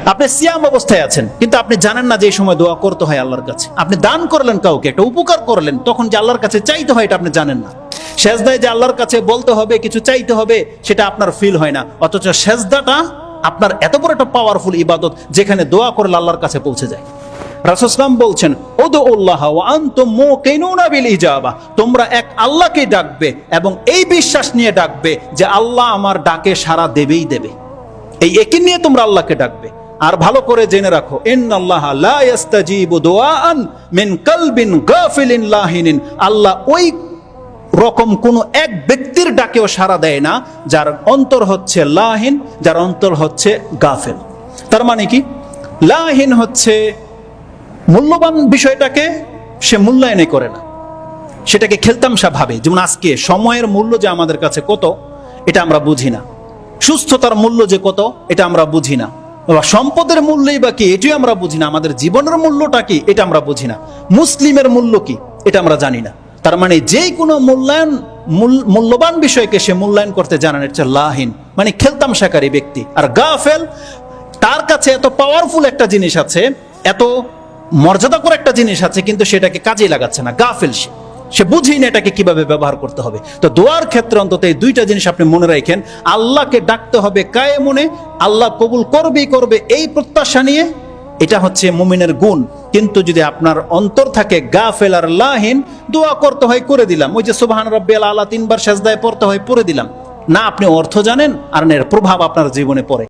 আপনি সিয়াম অবস্থায় আছেন, কিন্তু আপনি জানেন না যে এই সময় দোয়া করতে হয় আল্লাহর কাছে। আপনি দান করলেন, কাউকে একটা উপকার করলেন, তখন যে আল্লাহর কাছে চাইতে হয় এটা আপনি জানেন না। সেজদায় যে আল্লাহর কাছে বলতে হবে, কিছু চাইতে হবে, সেটা আপনার ফিল হয় না। অথচ সেজদাটা আপনার এত বড় একটা পাওয়ারফুল ইবাদত, যেখানে দোয়া করলে আল্লাহর কাছে পৌঁছে যায়। রাসূল সাল্লাল্লাহু আলাইহি ওয়াসাল্লাম বলছেন, উদউল্লাহ ওয়া আনতুম মুকিনুনা বিল ইজাবা, তোমরা এক আল্লাহকে ডাকবে এবং এই বিশ্বাস নিয়ে ডাকবে যে আল্লাহ আমার ডাকে সাড়া দেবেই দেবে। এই একই নিয়ে তোমরা আল্লাহকে ডাকবে। আর ভালো করে জেনে রাখো, ইন্নাল্লাহা লা ইস্তাজিবু দুআআন মিন কলবিন গাফিলিন লাহিনিন, আল্লাহ ওই রকম কোন এক ব্যক্তির ডাকেও সাড়া দেয় না যার অন্তর হচ্ছে লাহিন, যার অন্তর হচ্ছে গাফেল। তার মানে কি? লাহিন হচ্ছে মূল্যবান বিষয়টাকে সে মূল্যায়ন করে না, সেটাকে খেলতামশা ভাবে। যেমন আজকে সময়ের মূল্য যে আমাদের কাছে কত, এটা আমরা বুঝি না। সুস্থতার মূল্য যে কত, এটা আমরা বুঝি না। সম্পদের মূল্যই বা কি, এটাই আমরা বুঝি না। আমাদের জীবনের মূল্যটা কি, এটা আমরা বুঝি না। মুসলিমের মূল্য কি, এটা আমরা জানি না। তার মানে যেই কোনো মূল্যবান বিষয়কে সে মূল্যায়ন করতে জানেন, এটা লাহিন, মানে খেলতামশাকারী ব্যক্তি। আর গাফেল, তার কাছে এত পাওয়ারফুল একটা জিনিস আছে, এত মর্যাদাকর একটা জিনিস আছে, কিন্তু সেটাকে কাজে লাগাচ্ছে না। গাফেল সে বুঝেই না এটাকে কিভাবে ব্যবহার করতে হবে। তো দোয়ার ক্ষেত্রে অন্তত এই দুইটা জিনিস আপনি মনে রাখেন। আল্লাহকে ডাকতে হবে কায়ে মনে, আল্লাহ কবুল করবেই করবে এই প্রত্যাশা নিয়ে। এটা হচ্ছে মুমিনের গুণ। কিন্তু যদি আপনার অন্তর থাকে গাফেল আর লাহিন, দোয়া করতে হয় করে দিলাম, ওই যে সুবহান রাব্বিয়াল আলা 3 বার সেজদায় পড়তে হয় পড়ে দিলাম, না আপনি অর্থ জানেন আর এর প্রভাব আপনার জীবনে পড়ে।